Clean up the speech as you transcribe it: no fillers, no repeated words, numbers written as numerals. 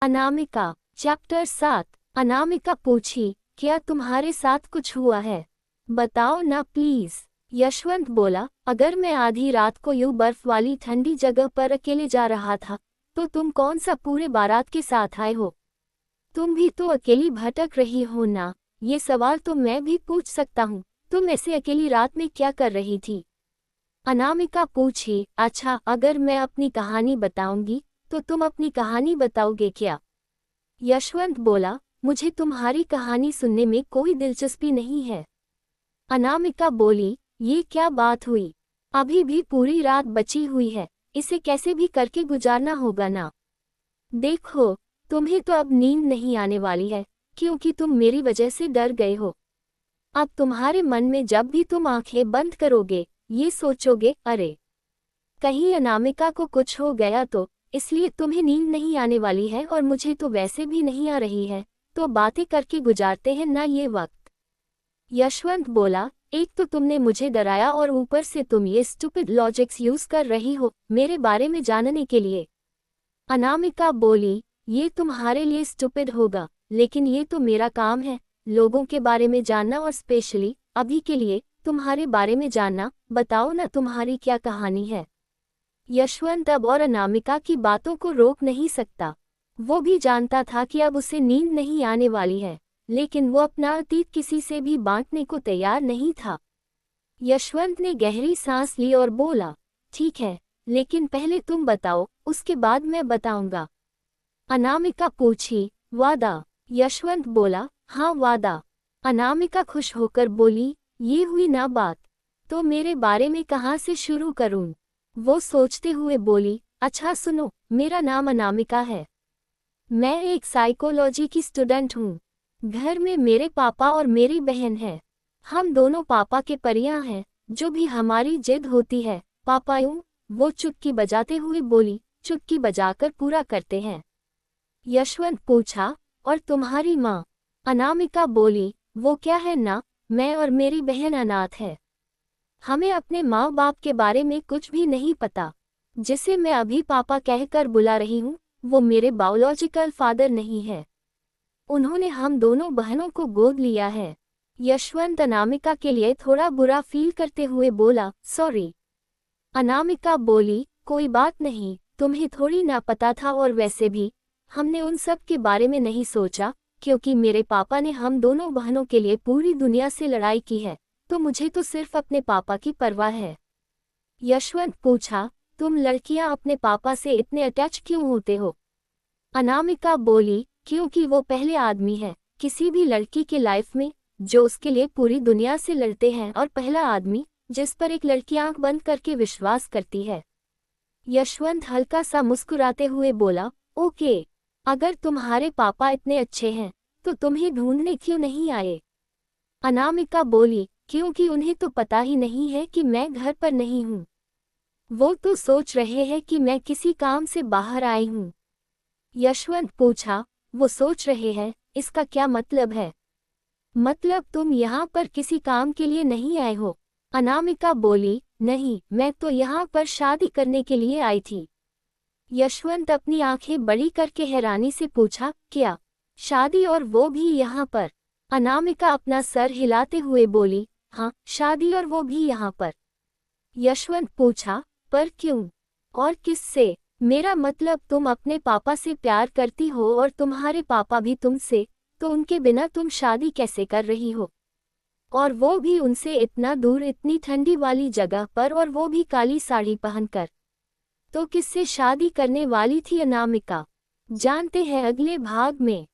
Anamika chapter 7। Anamika पूछी, क्या तुम्हारे साथ कुछ हुआ है? बताओ ना प्लीज। यशवंत बोला, अगर मैं आधी रात को यूं बर्फ वाली ठंडी जगह पर अकेले जा रहा था तो तुम कौन सा पूरे बारात के साथ आए हो? तुम भी तो अकेली भटक रही हो ना। ये सवाल तो मैं भी पूछ सकता हूँ, तुम ऐसे अकेली रात में क्या कर रही थी? अनामिका पूछी, अच्छा अगर मैं अपनी कहानी बताऊंगी तो तुम अपनी कहानी बताओगे क्या? यशवंत बोला, मुझे तुम्हारी कहानी सुनने में कोई दिलचस्पी नहीं है। अनामिका बोली, ये क्या बात हुई? अभी भी पूरी रात बची हुई है, इसे कैसे भी करके गुजारना होगा ना। देखो, तुम्हें तो अब नींद नहीं आने वाली है क्योंकि तुम मेरी वजह से डर गए हो। अब तुम्हारे मन में जब भी तुम आंखें बंद करोगे ये सोचोगे, अरे कहीं अनामिका को कुछ हो गया तो, इसलिए तुम्हें नींद नहीं आने वाली है और मुझे तो वैसे भी नहीं आ रही है, तो बातें करके गुजारते हैं ना ये वक्त। यशवंत बोला, एक तो तुमने मुझे डराया और ऊपर से तुम ये स्टूपिड लॉजिक्स यूज कर रही हो मेरे बारे में जानने के लिए। अनामिका बोली, ये तुम्हारे लिए स्टूपिड होगा, लेकिन ये तो मेरा काम है, लोगों के बारे में जानना और स्पेशली अभी के लिए तुम्हारे बारे में जानना। बताओ ना तुम्हारी क्या कहानी है? यशवंत अब और अनामिका की बातों को रोक नहीं सकता। वो भी जानता था कि अब उसे नींद नहीं आने वाली है, लेकिन वो अपना अतीत किसी से भी बांटने को तैयार नहीं था। यशवंत ने गहरी सांस ली और बोला, ठीक है, लेकिन पहले तुम बताओ, उसके बाद मैं बताऊंगा। अनामिका पूछी, वादा? यशवंत बोला, हाँ वादा। अनामिका खुश होकर बोली, ये हुई ना बात, तो मेरे बारे में कहाँ से शुरू करूं? वो सोचते हुए बोली, अच्छा सुनो, मेरा नाम अनामिका है। मैं एक साइकोलॉजी की स्टूडेंट हूँ। घर में मेरे पापा और मेरी बहन है। हम दोनों पापा के परियां हैं, जो भी हमारी जिद होती है पापा यूं, वो चुटकी बजाते हुए बोली, चुटकी बजाकर पूरा करते हैं। यशवंत पूछा, और तुम्हारी माँ? अनामिका बोली, वो क्या है ना, मैं और मेरी बहन अनाथ है। हमें अपने माँ बाप के बारे में कुछ भी नहीं पता। जिसे मैं अभी पापा कहकर बुला रही हूँ वो मेरे बायोलॉजिकल फादर नहीं है। उन्होंने हम दोनों बहनों को गोद लिया है। यशवंत अनामिका के लिए थोड़ा बुरा फील करते हुए बोला, सॉरी। अनामिका बोली, कोई बात नहीं, तुम्हें थोड़ी ना पता था, और वैसे भी हमने उन सब के बारे में नहीं सोचा, क्योंकि मेरे पापा ने हम दोनों बहनों के लिए पूरी दुनिया से लड़ाई की है, तो मुझे तो सिर्फ अपने पापा की परवाह है। यशवंत पूछा, तुम लड़कियां अपने पापा से इतने अटैच क्यों होते हो? अनामिका बोली, क्योंकि वो पहले आदमी है किसी भी लड़की के लाइफ में जो उसके लिए पूरी दुनिया से लड़ते हैं, और पहला आदमी जिस पर एक लड़की आंख बंद करके विश्वास करती है। यशवंत हल्का सा मुस्कुराते हुए बोला, ओके, अगर तुम्हारे पापा इतने अच्छे हैं तो तुम्हें ढूंढने क्यों नहीं आए? अनामिका बोली, क्योंकि उन्हें तो पता ही नहीं है कि मैं घर पर नहीं हूँ। वो तो सोच रहे हैं कि मैं किसी काम से बाहर आई हूँ। यशवंत पूछा, वो सोच रहे हैं, इसका क्या मतलब है? मतलब तुम यहाँ पर किसी काम के लिए नहीं आए हो? अनामिका बोली, नहीं, मैं तो यहाँ पर शादी करने के लिए आई थी। यशवंत अपनी आंखें बड़ी करके हैरानी से पूछा, क्या शादी, और वो भी यहाँ पर? अनामिका अपना सर हिलाते हुए बोली, हाँ, शादी, और वो भी यहाँ पर। यशवंत पूछा, पर क्यों और किससे? मेरा मतलब तुम अपने पापा से प्यार करती हो और तुम्हारे पापा भी तुमसे, तो उनके बिना तुम शादी कैसे कर रही हो? और वो भी उनसे इतना दूर, इतनी ठंडी वाली जगह पर, और वो भी काली साड़ी पहनकर। तो किससे शादी करने वाली थी अनामिका? जानते हैं अगले भाग में।